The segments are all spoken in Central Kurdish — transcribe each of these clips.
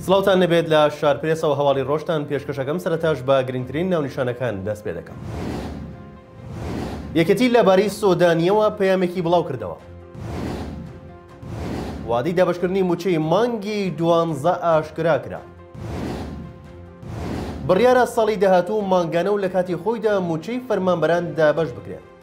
سڵاوتان نەبێت لە شارپرێسەوە هەواڵی ڕۆژتان پێشکەشەکەم سەرەتاش بە گرنگترین ناونیشانەکان دەست پێ دەکەم. یەکەتی لەبارەی سۆدانیەوە پەیامێکی بڵاو کردەوە. وادی دابەشکردنی موچەی مانگی 12 ئاشکرا کرا. بڕیارە ساڵی داهاتوو مانگانە و لە کاتی خۆیدا موچەی فەرمانبەران دابەش بکرێت.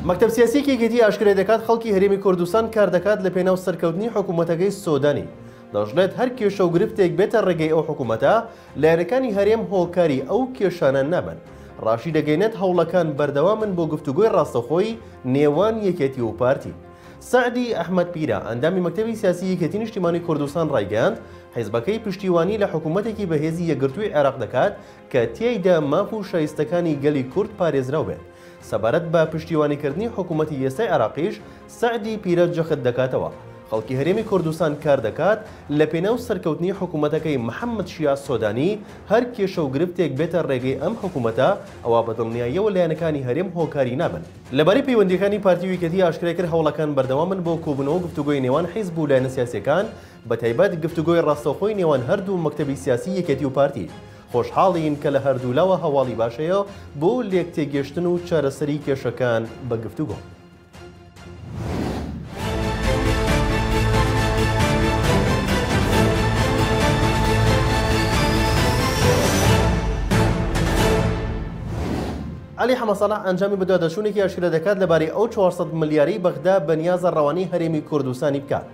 مەکتەب سیاسیەکی یەکێتی ئاشکرا دەکات خەڵکی هەرێمی کوردستان کار دەکات لە پێناو سەرکەوتنی حکوومەتەکەی سۆدانی. دەژڵێت هەر کێشە و گرفتێک بێتە ڕێگەی ئەو حکوومەتە لایەنەکانی هەرێم هۆکاری ئەو کێشانە نابن. ڕاشی دەگەینێت هەوڵەکان بەردەوامن بۆ گفتوگۆی ڕاستەخۆی نێوان یەکێتی و پارتی. سعدی ئەحمەد پیرە ئەندامی مەکتەبی سیاسی یەکێتی نیشتیمانی کوردستان ڕایگەاند حیزبەکەی پشتیوانی لە حکوومەتێکی بەهێزی یەکگرتووی عێراق دەکات کە تیایدا ماف و شایستەکانی گەلی کورد پارێزراو بێت. سەبارەت بە پشتیوانیکردنی حکوومەتی ئێستای عێراقیش سعدی پیرە جەخت دەکاتەوە خەڵکی هەرێمی کوردستان کار دەکات لە پێناو سەرکەوتنی حکوومەتەکەی محەممەد شیا سۆدانی هەر کێشە و گرفتێک بێتە ڕێگەی ئەم حکوومەتە ئەوە بەدڵنیاییەوە لایەنەکانی هەرێم هۆکاری نابن. لەبارەی پەیوەندیەکانی پارتی و یەکێتی ئاشکرا کرد هەوڵەکان بەردەوامن بۆ کۆبوونەوە گفتوگۆی نێوان حیزب و لایەنە سیاسیەکان بەتایبەت گفتوگۆی ڕاستەوخۆی نێوان هەردوو مەکتەبی سیاسی یەکێتی و پارتی. خۆشحاڵین کە لە هەردوولاوە هەواڵی باشەیە بۆ لێک تێگەشتن و چارەسەری کێشەکان بە گفتوگۆ. علی حەمەسەڵاح ئەنجامی بەدوادەچوونێکی ئاشکرا دەکات لەبارەی ئەو 400 ملیاری بەغدا بەنیازە ڕەوانەی هەرێمی کوردستانی بکات.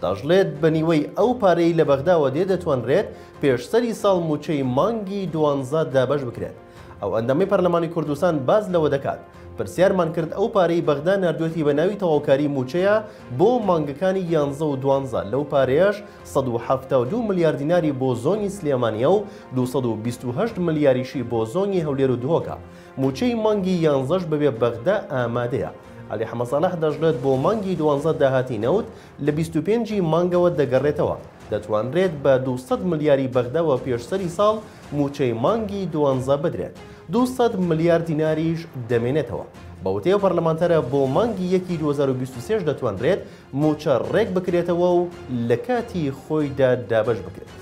دەژڵێت بەنیوەی ئەو پارەی لە بەغداوە دێدەتوانرێت پێشسەری ساڵ موچەی مانگی 12 دابەش بکرێت. ئەو ئەندەمەی پەرلەمانی کوردستان باز لەوە دەکات پرسیارمان کرد ئەو پارەی بەغدا نردوێتی بە ناوی تەواوکاری موچەیە بۆ مانگەکانی 11 و 12 لەو پارەیەش 172 ملیار دیناری بۆ زۆنی سلێمانیە و 228 ملیاریشی بۆ زۆنی هەولێر و دهۆکە. موچەی مانگی 11ش بەبێ بەغدا ئامادەیە. علی حەمەسەڵاح دەژڵێت بۆ مانگی 12 داهاتی نەوت لە 25 مانگەوە دەگەڕێتەوە. دەتوانرێت بە 200 ملیاری بەغداوە پێشسەری ساڵ موچەی مانگی 12 بدرێت. 200 ملیار دیناریش دەمێنێتەوە. بەوتەیە پەرلەمانتەرە بۆ مانگی 2023 دەتوانرێت موچە ڕێک بکرێتەوە و لە کاتی خۆیدا دابەش بکرێت.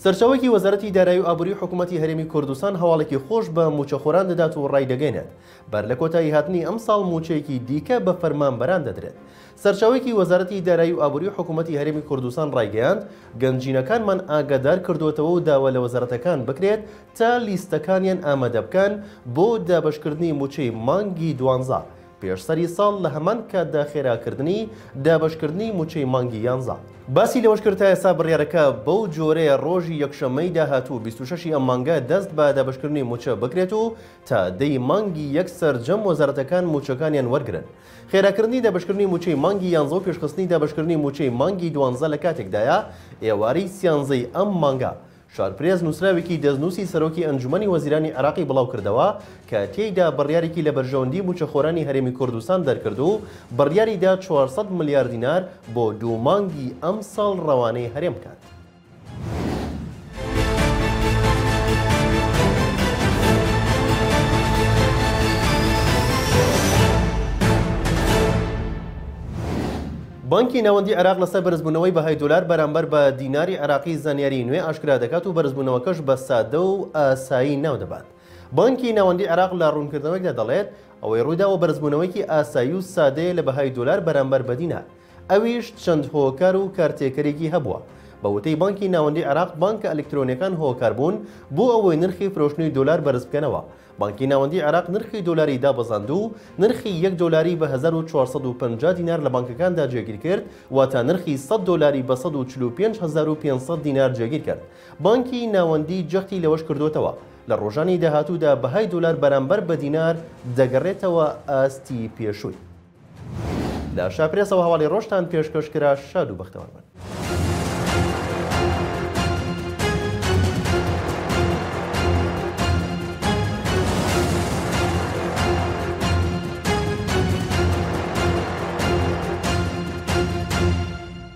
سەرچاوێکی وەزارەتی دارایی و ئابووری حکوومەتی هەرێمی کوردستان هەواڵێکی خۆش بە موچەخۆران دەدات و ڕای دەگەێنێت بەر لە کۆتایی هاتنی ئەم ساڵ موچەیەکی دیکە بە فەرمانبەران دەدرێت. سەرچاوێکی وەزارەتی دارایی و ئابووری حکوومەتی هەرێمی کوردستان ڕایگەیاند گەنجینەکانمان ئاگادار کردوێتەوە و داوا لە وەزارەتەکان بکرێت تا لیستەکانیان ئامادە بکەن بۆ دابەشکردنی موچەی مانگی 12 پێشسەری ساڵ لە هەمان کاتدا خێراکردنی دابەشکردنی موچەی مانگی 11. باسی لەوەش کرد تا ئێستا بڕیارەکە بەو جۆرەیە ڕۆژی یەکشەمەی داهاتوو 26 ئەم مانگە دەست بە دابەشکردنی موچە بکرێت و تا دەی مانگی یەک سەرجەم وەزارەتەکان موچەکانیان وەرگرن. خێراکردنی دابەشکردنی موچەی مانگی 11 و پێشخستنی دابەشکردنی موچەی مانگی 12 لە کاتێکدایە ئێوارەی سیانزەی ئەم مانگە. شارپرێز نووسراوێکی دەستنووسی سەرۆکی ئەنجومەنی وەزیرانی عێراقی بڵاو کردەوە کە تێیدا بڕیارێکی لە بەرژەوەندی موچەخۆرانی هەرێمی کوردستان دەرکرد و بڕیاریدا 400 ملیار دینار بۆ دوو مانگی ئەم ساڵ ڕەوانەی هەرێم بکات. بانکی ناوەندی عێراق لەسەر بەرزبوونەوەی بەهای دۆلار بەرامبەر بە دیناری عێراقی زانیاری نوێ ئاشکرا دەکات و بەرزبوونەوەکەش بە سادە و ئاسایی ناو دەبات. بانکی ناوەندی عێراق لە ڕوونکردنەوەیدا دەڵێت ئەوەی ڕوویداوە بەرزبوونەوەیکی ئاسایی و سادەیە لە بەهای دۆلار بەرامبەر بە دینار. ئەویش چەند هۆکار و کارتێکەرێکی هەبووە. بە وتەی بانکی ناوەندی عێراق بانکە ئەلکترۆنیەکان هۆکار بوون بۆ ئەوەی نرخی فرۆشتنی دۆلار بەرز بکەنەوە. بانکی ناوەندی عێراق نرخی دۆلاری دابەزاند و نرخی 1 دۆلاری بە 1450 دینار لە بانکەکاندا جێگیر کرد واتە نرخی 100 دۆلاری بە 145500 دینار جێگیر کرد. بانکی ناوەندی جەختی لەوەش کردوتەوە لە ڕۆژانی داهاتوودا بەهای دۆلار بەرامبەر بە دینار دەگەڕێتەوە ئاستی پێشووی. لە شاپرێسەوە هەواڵی ڕۆژتان پێشکەشکرا شاد و بەختەوەربن.